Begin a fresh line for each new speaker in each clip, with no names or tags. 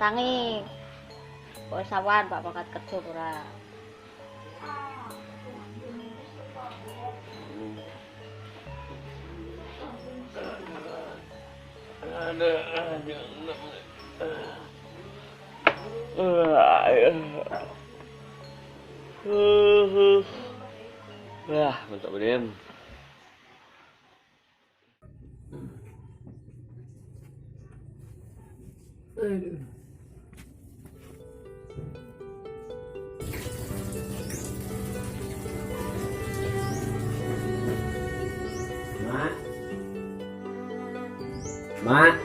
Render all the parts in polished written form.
tangi. Kok sawan Pak bakat kerja ora.
Wah, mantap bener.
Mak,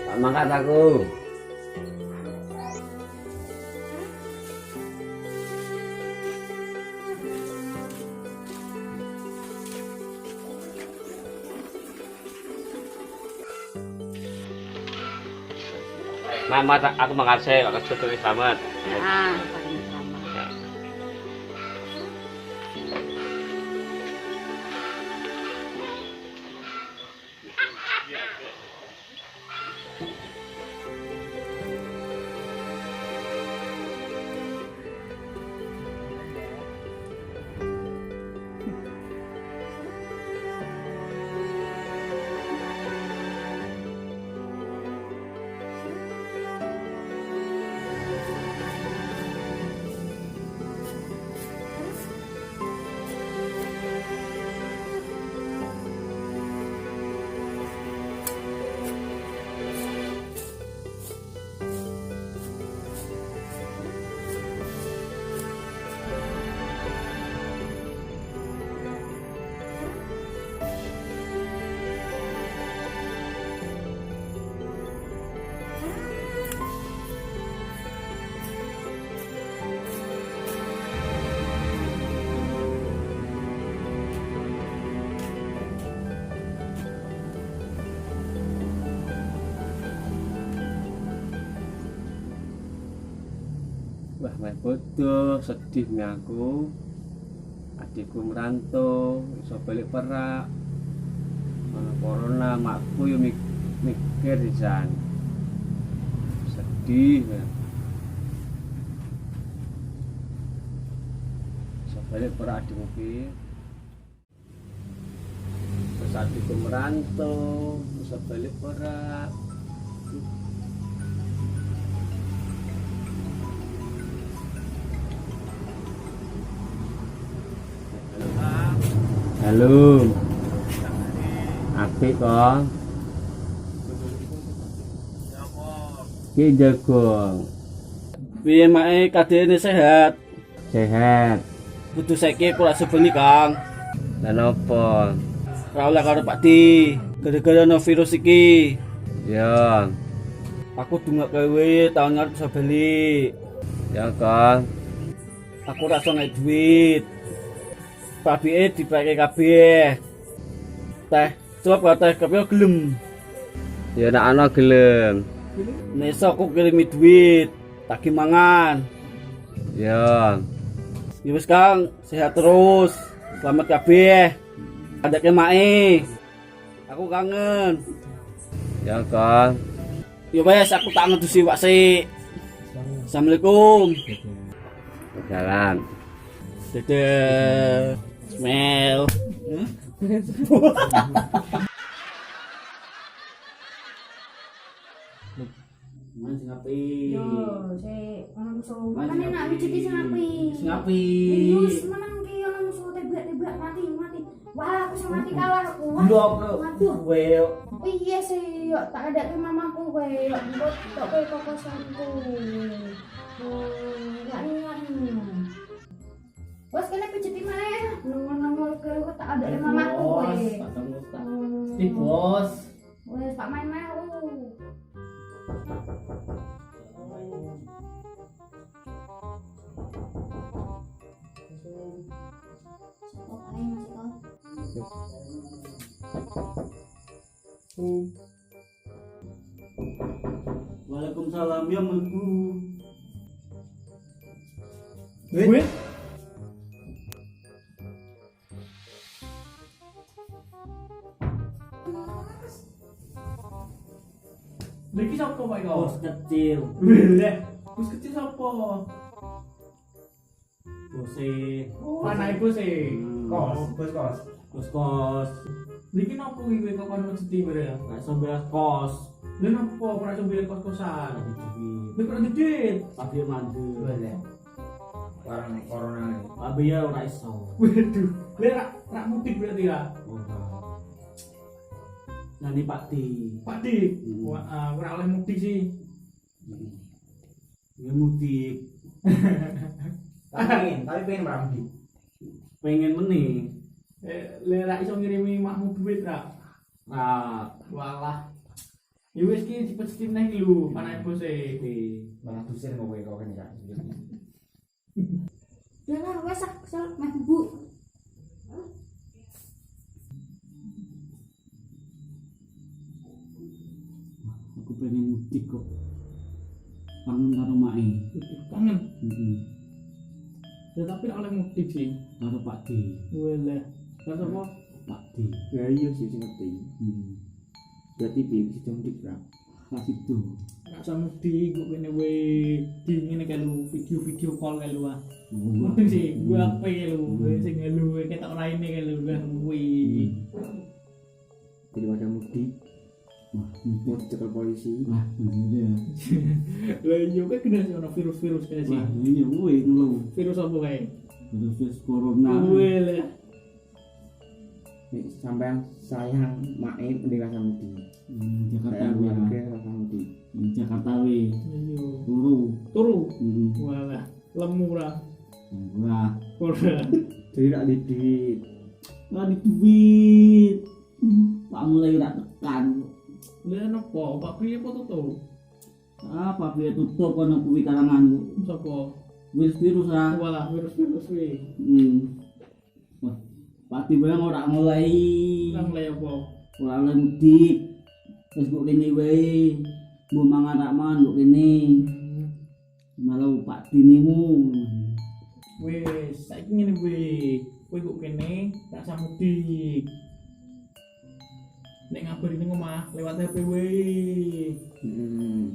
tak mangkat aku.
Mama, aku makasih, aku sudah selamat.
Ah, paling sama.
Wah, bodoh, sedih nih aku. Adikku merantau, iso balik perak. Corona, makku yo mikir pisan. Sedih ya. Iso balik perak adikku ki. Terus adikku merantau, iso balik perak. Halo. Apik kok. Ki jagung.
Piye mae kadene sehat?
Sehat.
Kudu saiki kula sebeni, Kang.
Lan opo?
Ora oleh karo Pak Di. Gara-gara no virus iki.
Ya,
Aku dungak gawe tahun ngarep bisa beli.
ya kok.
Aku ora iso ngai duit. Pabike dipake kabeh. Teh, coba teh kabeh gelem.
Ya nek ana gelem.
Nesok aku kirimi duit. Tak mangan.
Ya.
Ya wis Kang, sehat terus. Selamat kabeh. Adake mae. Aku kangen.
Ya kok.
Ya wes aku tak ngedusi wak sik. Assalamualaikum.
Jalan.
Dadah. Smell. Mas ngapi.
Yo, sik ana musuh. Makane nak wujud iki sing apik.
Sing api.
Wis menang ki ana musuh tebak-tebak mati. Wah, aku sing mati kalah aku.
Ndok.
Waduh.
Kowe
Piye sih yo tak adake mamaku kowe yo engko tok kowe kokosanku. Enggak niat. Bos kene pijeti maneh. Nongol-nongol kowe tak adake mamaku kowe.
Di bos.
Wes tak main meh.
Waalaikumsalam ya Ibu. Wih. Lagi sapa Pak Iko?
Bos kecil.
Lha, bos kecil sapa?
Bose.
Panai bos e.
Kos.
Niki napa kuwi kok kon mesti bare?
Gak sambil kos.
Lha napa ora sambil kos-kosan?
Duit.
Lha kok didit?
Tapi mandul.
Barang corona ini.
Tapi ya ora iso.
Waduh, lha rak mudik berarti ya.
Nani Pak Di.
Pak Dik. Wah, ora oleh mudik sih.
Ya mudik.
Tapi pengen barang di.
Pengen meneh.
Lha rak iso ngirimi makmu duit ra?
Nah,
Walah. Ya wis ki cepet-cepet neh iki lho, panai bos e.
Malah dusin mau kau kan ya.
Jangan wes kesel meh Bu.
aku pengen mudik kok. Kangen karo mae.
Kangen.
Heeh.
Ya tapi ora oleh mudik sih.
Karo Pak Di.
Walah. Kata apa?
Pak Di.
Ya iya sih sing ngerti. Berarti bisa mudik ra.
Lah itu.
Ora usah mudik, kok kene we dingin kae lu video call kae lu ah.
Oh,
Mending sih gua apa lu, sing lu ketok raine kae lu lah kuwi.
Daripada mudik,
Wah,
mau dicekel polisi.
wah, bener ya.
Lah iya kan kena sih ono virus-virus kae sih.
Wah, ini kuwi ngono.
Virus apa kae?
Virus corona.
Walah.
Nek sampean sayang mae mending rasa mudik.
Jakarta
Sayang
ya.
keluarga rasa mudik.
Jakarta we.
Ayo.
Turu.
Turu. Walah, lemu ra.
Wah,
Ora.
Jadi rak di duit.
lah di duit. Pak mulai rak tekan.
Lah napa? Pak piye apa tuh?
Apa piye tutup kono kuwi karangan
Sapa?
virus ah.
Walah, virus-virus kuwi.
Wah, pati barang ora mulai.
Nang le apa?
Ora oleh mudik. Wis kok kene wae. Mbok mangan rak mangan kok kene. Malah Pak Dinimu.
Wis, saiki ngene kuwi. Kowe kok kene tak usah mudik. Nek ngabari ning omah lewat HP wae.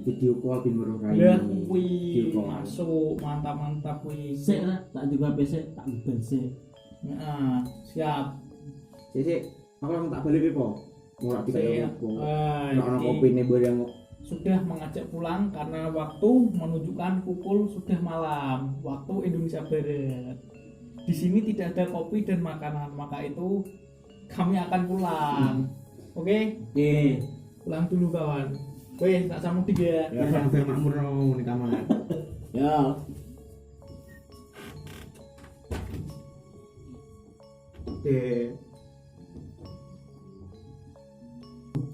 Video call bin baru kali.
Lah
Video
kuwi
call.
masuk mantap-mantap kuwi.
Sik lah, tak juga PC tak ngedel sik.
Heeh, siap.
Jadi aku langsung tak balik po. Ora dikaya
Siap.
apa.
Ah,
Nek ana
ini
kopine bareng
sudah mengajak pulang karena waktu menunjukkan pukul sudah malam waktu Indonesia Barat. Di sini tidak ada kopi dan makanan, maka itu kami akan pulang. Oke?
Oke.
Pulang dulu kawan. Weh, tak sama tiga.
ya sampai makmur nang di kamar.
Ya.
Oke.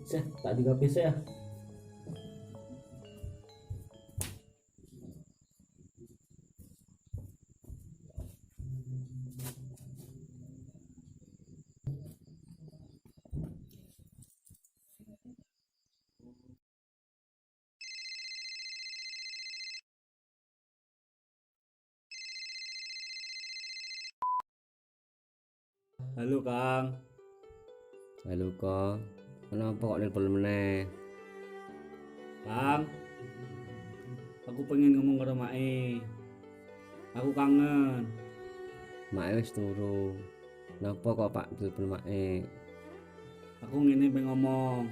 Sik, tak juga PC ya. Halo Kang.
Halo kok. Kenapa kok nelpon meneh?
Kang. Aku pengen ngomong karo Mae. Aku kangen.
Mak wis turu. Napa kok Pak telepon Mae?
Aku ngene pengen ngomong.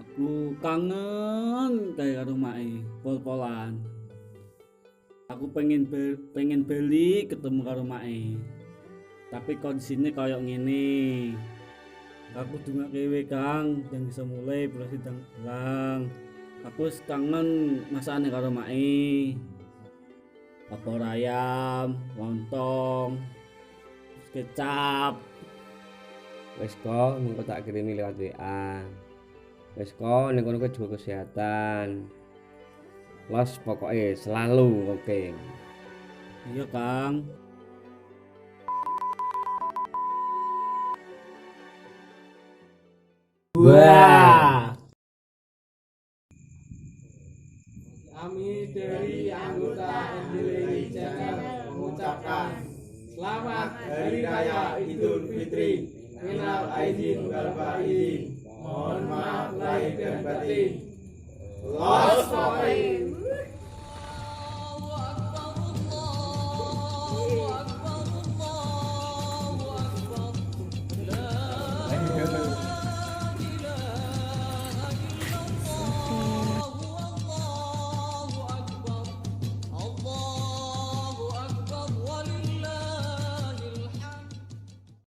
Aku kangen kayak karo Mae, pol-polan. Aku pengen beli ketemu karo Mae. Tapi kondisinya kayak ngene. Aku dungak kewe Kang, yang bisa mulai berarti pulang. Aku wis kangen masakane karo Mae. Opor ayam, lontong, kecap.
Wis kok mengko tak kirimi lewat WA. Wis kok ning kono juga kesehatan. Los pokoknya selalu oke.
Iya Kang.
Wah.
Kami dari anggota Endileni Channel mengucapkan selamat Hari Raya Idul Fitri. Minal aidin wal faizin. Mohon maaf lahir dan batin.
Los